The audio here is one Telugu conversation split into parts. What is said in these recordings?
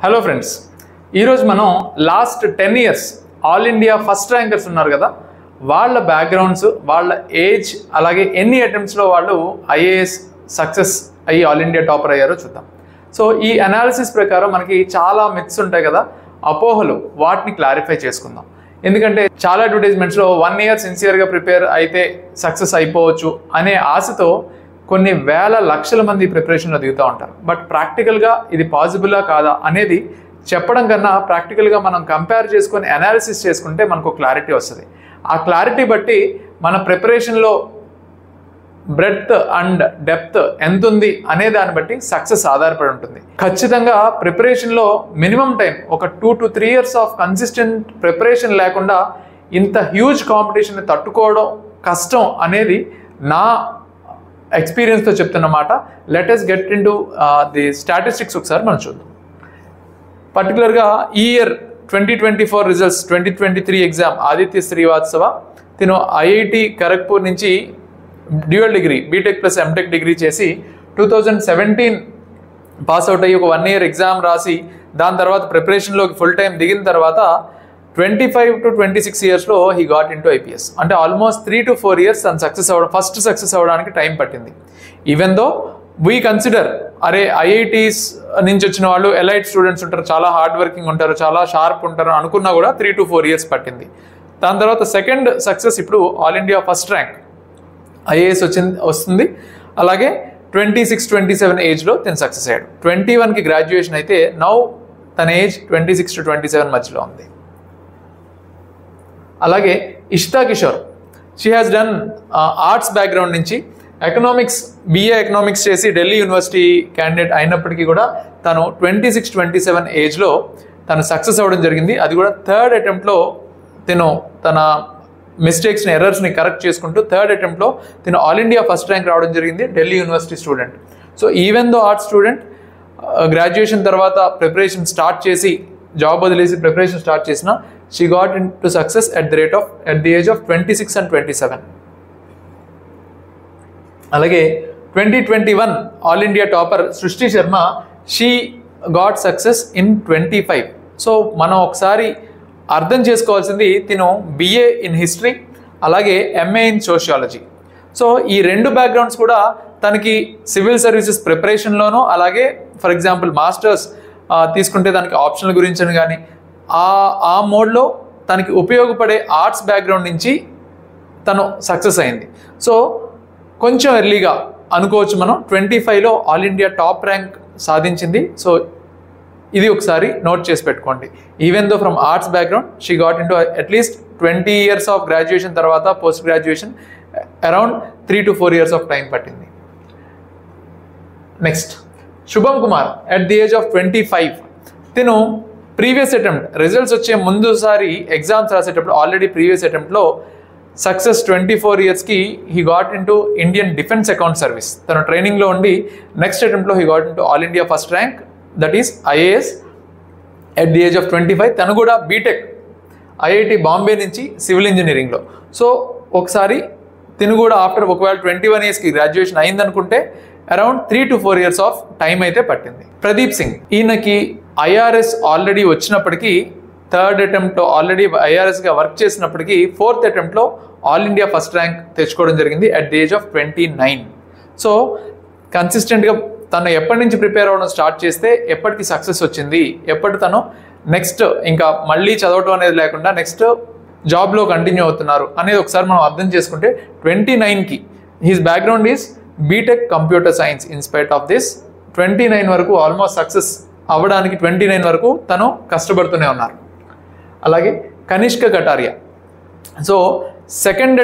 హలో ఫ్రెండ్స్, ఈరోజు మనం last 10 years all India first rankers ఉన్నారు కదా, వాళ్ళ బ్యాక్గ్రౌండ్స్, వాళ్ళ ఏజ్, అలాగే ఎన్ని అటెంప్ట్స్లో వాళ్ళు ఐఏఎస్ సక్సెస్ అయ్యి ఆల్ ఇండియా టాపర్ అయ్యారో చూద్దాం. సో ఈ అనాలిసిస్ ప్రకారం మనకి చాలా మిత్స్ ఉంటాయి కదా, అపోహలు, వాటిని క్లారిఫై చేసుకుందాం. ఎందుకంటే చాలా అడ్వర్టైజ్మెంట్స్లో 1 year సిన్సియర్గా ప్రిపేర్ అయితే సక్సెస్ అయిపోవచ్చు అనే ఆశతో కొన్ని వేల లక్షల మంది ప్రిపరేషన్లో దిగుతూ ఉంటారు. బట్ ప్రాక్టికల్గా ఇది పాసిబులా కాదా అనేది చెప్పడం కన్నా ప్రాక్టికల్గా మనం కంపేర్ చేసుకొని అనాలిసిస్ చేసుకుంటే మనకు క్లారిటీ వస్తుంది. ఆ క్లారిటీ బట్టి మన ప్రిపరేషన్లో బ్రెడ్త్ అండ్ డెప్త్ ఎంత ఉంది అనే దాన్ని బట్టి సక్సెస్ ఆధారపడి ఉంటుంది. ఖచ్చితంగా ప్రిపరేషన్లో మినిమం టైం ఒక 2 to 3 years of consistent preparation లేకుండా ఇంత హ్యూజ్ కాంపిటీషన్ని తట్టుకోవడం కష్టం అనేది నా ఎక్స్పీరియన్స్తో చెప్తున్నమాట. Let us get into the statistics ఒకసారి మనం చూద్దాం. పర్టికులర్గా ఈ year 2024 results 2023 exam Aditya Srivastava తిను ఐఐటి ఖరగ్పూర్ నుంచి dual degree BTech plus MTech degree చేసి 2017 పాస్అవుట్ అయ్యి ఒక 1 year ఎగ్జామ్ రాసి దాని తర్వాత ప్రిపరేషన్లోకి ఫుల్ టైం దిగిన తర్వాత 25 to 26 yearsలో he got into IPS. అంటే ఆల్మోస్ట్ 3 to 4 years తను ఫస్ట్ సక్సెస్ అవ్వడానికి టైం పట్టింది. Even though we consider are IITs నుంచి వచ్చిన వాళ్ళు ఎలైట్ స్టూడెంట్స్ ఉంటారు, చాలా హార్డ్ వర్కింగ్ ఉంటారు, చాలా షార్ప్ ఉంటారు అనుకున్నా కూడా 3 to 4 years పట్టింది. దాని తర్వాత సెకండ్ సక్సెస్ ఇప్పుడు all India first rank IAS వస్తుంది. అలాగే 26-27 ఏజ్లో తను సక్సెస్ అయ్యాడు. 21కి గ్రాడ్యుయేషన్ అయితే నౌ తన ఏజ్ 26 to 27 మధ్యలో ఉంది. అలాగే Ishita Kishore, she has done arts background నుంచి ఎకనామిక్స్, బిఏ ఎకనామిక్స్ చేసి ఢిల్లీ యూనివర్సిటీ క్యాండిడేట్ అయినప్పటికీ కూడా తను 26-27 ఏజ్లో తను సక్సెస్ అవ్వడం జరిగింది. అది కూడా థర్డ్ అటెంప్ట్లో తన మిస్టేక్స్ని, ఎర్రర్స్ని కరెక్ట్ చేసుకుంటూ థర్డ్ అటెంప్ట్లో ఆల్ ఇండియా ఫస్ట్ ర్యాంక్ రావడం జరిగింది. Delhi university student. So even though arts student graduation తర్వాత ప్రిపరేషన్ స్టార్ట్ చేసి జాబ్ వదిలేసి ప్రిపరేషన్ స్టార్ట్ చేసిన she got into success at the age of 26 and 27. అలాగే 2021 ఆల్ ఇండియా టాపర్ సృష్టి Sharma, she got success in 25. So మనం ఒకసారి అర్థం చేసుకోవాల్సింది, తిను బిఏ ఇన్ హిస్టరీ అలాగే ఎంఏ ఇన్ సోషియాలజీ. సో ఈ రెండు బ్యాక్గ్రౌండ్స్ కూడా తనకి సివిల్ సర్వీసెస్ ప్రిపరేషన్లోనూ, అలాగే ఫర్ ఎగ్జాంపుల్ మాస్టర్స్ తీసుకుంటే దానికి ఆప్షన్ల గురించి కానీ ఆ మోడ్లో తనకి ఉపయోగపడే ఆర్ట్స్ బ్యాక్గ్రౌండ్ నుంచి తను సక్సెస్ అయింది. సో కొంచెం ఎర్లీగా అనుకోవచ్చు మనం 25లో ఆల్ ఇండియా టాప్ ర్యాంక్ సాధించింది. సో ఇది ఒకసారి నోట్ చేసి పెట్టుకోండి. Even though from arts background she got into at least 20 years of graduation తర్వాత post graduation around 3 to 4 years of time పట్టింది. Next Shubham Kumar at the age of 25 తిను ప్రీవియస్ అటెంప్ట్ రిజల్ట్స్ వచ్చే ముందుసారి ఎగ్జామ్స్ రాసేటప్పుడు ఆల్రెడీ ప్రీవియస్ అటెంప్ట్లో సక్సెస్ 24 yearsకి he got into Indian defence account service. తను ట్రైనింగ్లో ఉండి నెక్స్ట్ అటెంప్ట్లో he got into all India first rank, that is IAS at the age of 25. తను కూడా బీటెక్ ఐఐటి బాంబే నుంచి సివిల్ ఇంజనీరింగ్లో. సో ఒకసారి తిను కూడా ఆఫ్టర్ ఒకవేళ 21 yearsకి గ్రాడ్యుయేషన్ అయిందనుకుంటే around 3 to 4 years of time అయితే పట్టింది. ప్రదీప్ సింగ్, ఈయనకి ఐఆర్ఎస్ ఆల్రెడీ వచ్చినప్పటికీ థర్డ్ అటెంప్ట్లో ఆల్రెడీ ఐఆర్ఎస్గా వర్క్ చేసినప్పటికీ ఫోర్త్ అటెంప్ట్లో ఆల్ ఇండియా ఫస్ట్ ర్యాంక్ తెచ్చుకోవడం జరిగింది at the age of 29. So కన్సిస్టెంట్గా తను ఎప్పటి నుంచి ప్రిపేర్ అవ్వడం స్టార్ట్ చేస్తే ఎప్పటికి సక్సెస్ వచ్చింది, ఎప్పటి తను నెక్స్ట్ ఇంకా మళ్ళీ చదవటం అనేది లేకుండా నెక్స్ట్ జాబ్లో కంటిన్యూ అవుతున్నారు అనేది ఒకసారి మనం అర్థం చేసుకుంటే 29కి his background is BTech computer science. In spite of this 29 వరకు ఆల్మోస్ట్ సక్సెస్ అవ్వడానికి 29 వరకు తను కష్టపడుతూనే ఉన్నారు. అలాగే Kanishka Kataria, so second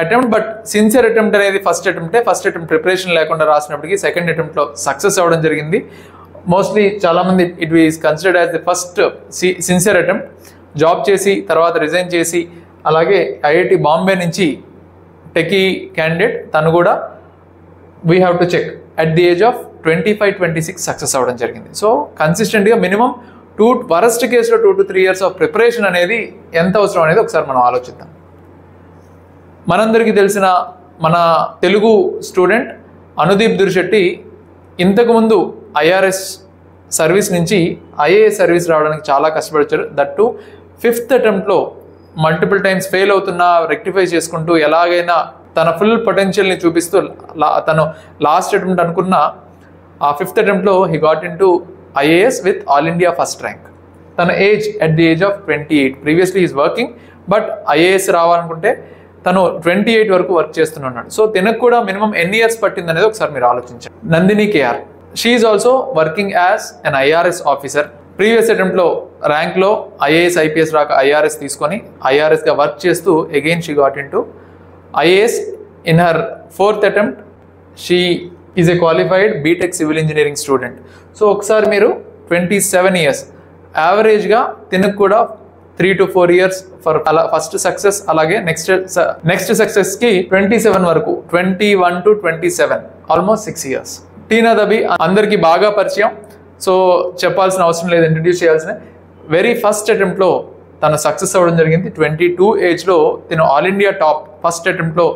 attempt but sincere attempt అనేది ఫస్ట్ అటెంప్ట్ ప్రిపరేషన్ లేకుండా రాసినప్పటికీ సెకండ్ అటెంప్ట్లో సక్సెస్ అవ్వడం జరిగింది. మోస్ట్లీ చాలామంది it is considered as the first sincere attempt. Job చేసి తర్వాత రిజైన్ చేసి అలాగే ఐఐటి బాంబే నుంచి టెకీ క్యాండిడేట్ తను కూడా we have to check at the age of 25-26 success అవ్వడం జరిగింది. సో కన్సిస్టెంట్గా మినిమం వరస్ట్ కేసులో 2 to 3 years ఆఫ్ ప్రిపరేషన్ అనేది ఎంత అవసరం అనేది ఒకసారి మనం ఆలోచిద్దాం. మనందరికీ తెలిసిన మన తెలుగు స్టూడెంట్ అనుదీప్ దురిశెట్టి ఇంతకుముందు ఐఆర్ఎస్ సర్వీస్ నుంచి ఐఏఎస్ సర్వీస్ రావడానికి చాలా కష్టపడొచ్చారు. దట్ టు 5th అటెంప్ట్లో మల్టిపుల్ టైమ్స్ ఫెయిల్ అవుతున్నా రెక్టిఫై చేసుకుంటూ ఎలాగైనా తన ఫుల్ పొటెన్షియల్ని చూపిస్తూ తను లాస్ట్ అటెంప్ట్ అనుకున్న ఆ 5th అటెంప్ట్లో he got into IAS with all India first rank. తన age at the age of 28. Previously is working, but IAS రావాలనుకుంటే తను 28 వరకు వర్క్ చేస్తున్నాడు. సో తనకు కూడా మినిమం ఎన్ని ఇయర్స్ పట్టింది అనేది ఒకసారి మీరు ఆలోచించండి. Nandini KR, she is also working as an IRS officer. Previous అటెంప్ట్లో ర్యాంక్లో ఐఏఎస్ ఐపీఎస్ రాక ఐఆర్ఎస్ తీసుకొని ఐఆర్ఎస్గా వర్క్ చేస్తూ again she got into IAS. In her 4th attempt she is a qualified BTech civil engineering student. So ఒకసారి మీరు 27 ఇయర్స్ యావరేజ్గా తినకు కూడా 3 to 4 ఇయర్స్ ఫర్ అలా ఫస్ట్ సక్సెస్, అలాగే నెక్స్ట్ సక్సెస్కి 27 వరకు, 21 to 27, ఆల్మోస్ట్ 6 ఇయర్స్. టీనా దబీ అందరికీ బాగా పరిచయం, సో చెప్పాల్సిన అవసరం లేదు, ఇంట్రడ్యూస్ చేయాల్సిన. వెరీ ఫస్ట్ అటెంప్ట్లో తను సక్సెస్ అవ్వడం జరిగింది. 22 ఏజ్లో తిను ఆల్ ఇండియా టాప్ ఫస్ట్ అటెంప్ట్లో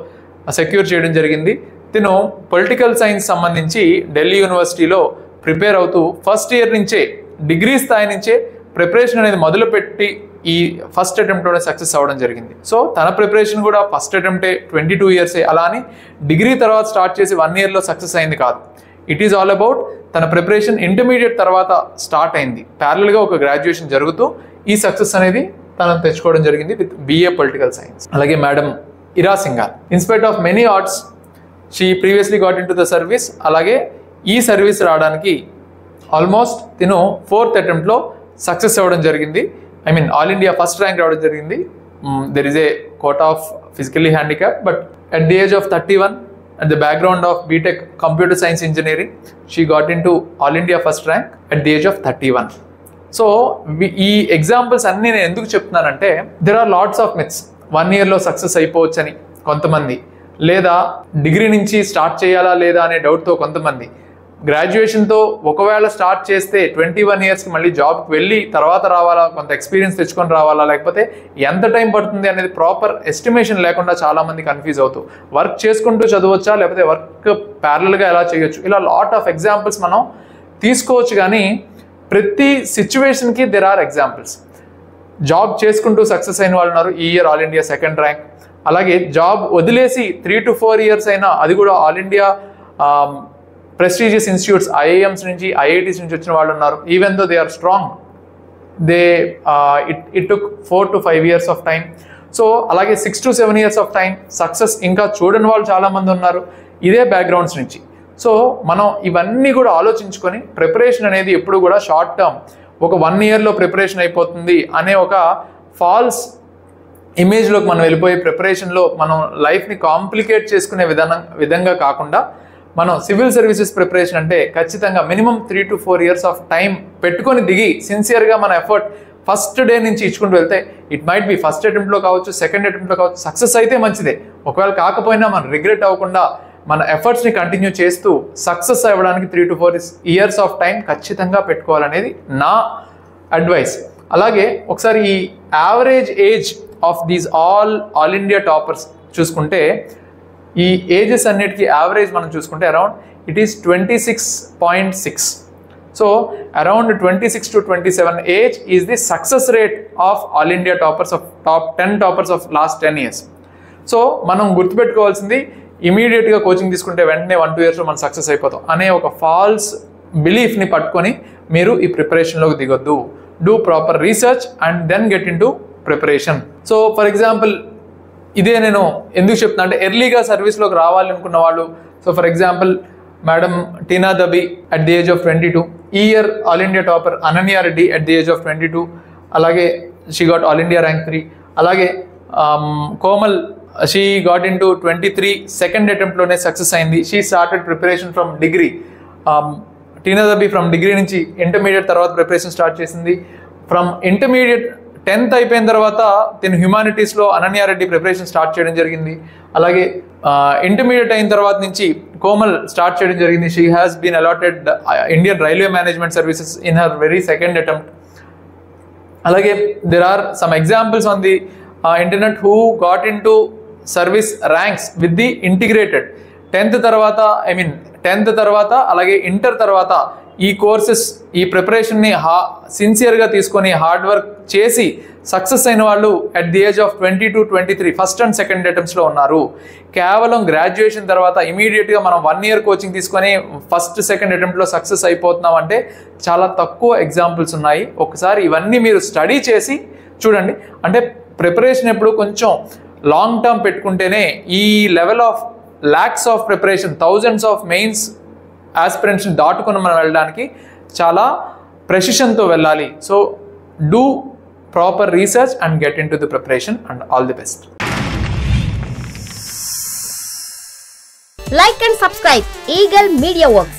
సెక్యూర్ చేయడం జరిగింది. తిను పొలిటికల్ సైన్స్ సంబంధించి ఢిల్లీ యూనివర్సిటీలో ప్రిపేర్ అవుతూ ఫస్ట్ ఇయర్ నుంచే డిగ్రీ స్థాయి నుంచే ప్రిపరేషన్ అనేది మొదలుపెట్టి ఈ ఫస్ట్ అటెంప్ట్లోనే సక్సెస్ అవ్వడం జరిగింది. సో తన ప్రిపరేషన్ కూడా ఫస్ట్ అటెంప్టే 22 ఇయర్సే. అలా అని డిగ్రీ తర్వాత స్టార్ట్ చేసి 1 ఇయర్లో సక్సెస్ అయింది కాదు. ఇట్ ఈజ్ ఆల్ అబౌట్ తన ప్రిపరేషన్ ఇంటర్మీడియట్ తర్వాత స్టార్ట్ అయింది. ప్యారల్గా ఒక గ్రాడ్యుయేషన్ జరుగుతూ ఈ సక్సెస్ అనేది తనను తెచ్చుకోవడం జరిగింది విత్ BA పొలిటికల్ సైన్స్. అలాగే madam Ira Singhal, in spite of many arts she previously got in to the service. అలాగే ఈ సర్వీస్ రావడానికి ఆల్మోస్ట్ తిను 4th అటెంప్ట్లో సక్సెస్ అవ్వడం జరిగింది. I mean all India first rank రావడం జరిగింది. There is a quote of physically handicap, but at the age of 31 at the background of BTech Computer Science Engineering, she got into All India first rank at the age of 31. So ఈ ఎగ్జాంపుల్స్ అన్నీ నేను ఎందుకు చెప్తున్నానంటే, there are lots of myths. 1 ఇయర్లో సక్సెస్ అయిపోవచ్చని కొంతమంది, లేదా డిగ్రీ నుంచి స్టార్ట్ చేయాలా లేదా అనే డౌట్తో కొంతమంది, గ్రాడ్యుయేషన్తో ఒకవేళ స్టార్ట్ చేస్తే 21 ఇయర్స్కి మళ్ళీ జాబ్కి వెళ్ళి తర్వాత రావాలా, కొంత ఎక్స్పీరియన్స్ తెచ్చుకొని రావాలా, లేకపోతే ఎంత టైం పడుతుంది అనేది ప్రాపర్ ఎస్టిమేషన్ లేకుండా చాలామంది కన్ఫ్యూజ్ అవుతూ వర్క్ చేసుకుంటూ చదవచ్చా లేకపోతే వర్క్ ప్యారల్గా ఎలా చేయొచ్చు, ఇలా లాట్ ఆఫ్ ఎగ్జాంపుల్స్ మనం తీసుకోవచ్చు. కానీ ప్రతి సిచ్యువేషన్కి దెర్ ఆర్ ఎగ్జాంపుల్స్. జాబ్ చేసుకుంటూ సక్సెస్ అయిన వాళ్ళు ఉన్నారు. ఈ year all India 2nd rank. అలాగే జాబ్ వదిలేసి 3 to 4 ఇయర్స్ అయినా అది కూడా all India prestigious institutes, IIMs నుంచి ఐఐటీస్ నుంచి వచ్చిన వాళ్ళు ఉన్నారు. Even though they are strong, it took 4 to 5 years of time. So అలాగే 6 to 7 years of time success ఇంకా చూడని వాళ్ళు చాలామంది ఉన్నారు ఇదే బ్యాక్గ్రౌండ్స్ నుంచి. సో మనం ఇవన్నీ కూడా ఆలోచించుకొని ప్రిపరేషన్ అనేది ఎప్పుడు కూడా షార్ట్ టర్మ్, ఒక 1 ఇయర్లో ప్రిపరేషన్ అయిపోతుంది అనే ఒక ఫాల్స్ ఇమేజ్లోకి మనం వెళ్ళిపోయి ప్రిపరేషన్లో మనం లైఫ్ని కాంప్లికేట్ చేసుకునే విధంగా కాకుండా, మనం సివిల్ సర్వీసెస్ ప్రిపరేషన్ అంటే ఖచ్చితంగా minimum 3 to 4 years of time పెట్టుకొని దిగి సిన్సియర్గా మన ఎఫర్ట్ ఫస్ట్ డే నుంచి ఇచ్చుకుంటూ వెళ్తే, ఇట్ మైట్ బి ఫస్ట్ అటెంప్ట్లో కావచ్చు, 2nd అటెంప్ట్లో కావచ్చు, సక్సెస్ అయితే మంచిదే. ఒకవేళ కాకపోయినా మనం రిగ్రెట్ అవ్వకుండా మన ఎఫర్ట్స్ని కంటిన్యూ చేస్తూ సక్సెస్ అవ్వడానికి 3 to 4 ఇయర్స్ ఆఫ్ టైం ఖచ్చితంగా పెట్టుకోవాలనేది నా అడ్వైస్. అలాగే ఒకసారి ఈ average age of these all India toppers చూసుకుంటే, ఈ ఏజెస్ అన్నిటికీ యావరేజ్ మనం చూసుకుంటే around it is 26.6. So around 26 to 27 age is the success rate of all India toppers of top 10 toppers of last 10 years. So మనం గుర్తుపెట్టుకోవాల్సింది, ఇమీడియట్గా కోచింగ్ తీసుకుంటే వెంటనే 1-2 ఇయర్స్లో మనం సక్సెస్ అయిపోతాం అనే ఒక ఫాల్స్ బిలీఫ్ని పట్టుకొని మీరు ఈ ప్రిపరేషన్లోకి దిగొద్దు. Do proper research and then get into preparation. So for example, ఇదే నేను ఎందుకు చెప్తున్నా అంటే, ఎర్లీగా సర్వీస్లోకి రావాలనుకున్న వాళ్ళు, so for example madam Tina Dabi at the age of 22, ఈ year all India topper Ananya Reddy at the age of 22, అలాగే she got all India rank 3. అలాగే Komal, she got into 23, 2nd అటెంప్ట్లోనే సక్సెస్ అయింది. She started preparation from degree. Tina Dabi from degree నుంచి ఇంటర్మీడియట్ తర్వాత ప్రిపరేషన్ స్టార్ట్ చేసింది. ఫ్రమ్ ఇంటర్మీడియట్ 10th అయిపోయిన తర్వాత తిను హ్యుమానిటీస్లో అనన్యారెడ్డి ప్రిపరేషన్ స్టార్ట్ చేయడం జరిగింది. అలాగే ఇంటర్మీడియట్ అయిన తర్వాత నుంచి కోమల్ స్టార్ట్ చేయడం జరిగింది. She has been allotted Indian railway management services in her very 2nd attempt. అలాగే there are some examples on the internet who got into service ranks with the integrated 10th తర్వాత, అలాగే ఇంటర్ తర్వాత ఈ కోర్సెస్ ఈ ప్రిపరేషన్ని సిన్సియర్గా తీసుకొని హార్డ్ వర్క్ చేసి సక్సెస్ అయిన వాళ్ళు at the age of 22, 23 first and second అటెంప్ట్స్లో ఉన్నారు. కేవలం గ్రాడ్యుయేషన్ తర్వాత ఇమీడియట్గా మనం 1 year కోచింగ్ తీసుకొని ఫస్ట్ సెకండ్ అటెంప్ట్లో సక్సెస్ అయిపోతున్నాం అంటే చాలా తక్కువ ఎగ్జాంపుల్స్ ఉన్నాయి. ఒకసారి ఇవన్నీ మీరు స్టడీ చేసి చూడండి. అంటే ప్రిపరేషన్ ఎప్పుడు కొంచెం లాంగ్ టర్మ్ పెట్టుకుంటేనే ఈ level of lakhs of preparation, thousands of mains ఆస్పిరెంట్స్ని దాటుకొని మనం వెళ్ళడానికి చాలా ప్రెసిషన్తో వెళ్ళాలి. So do proper research and get into the preparation and all the best. Like and subscribe Eagle Media Works.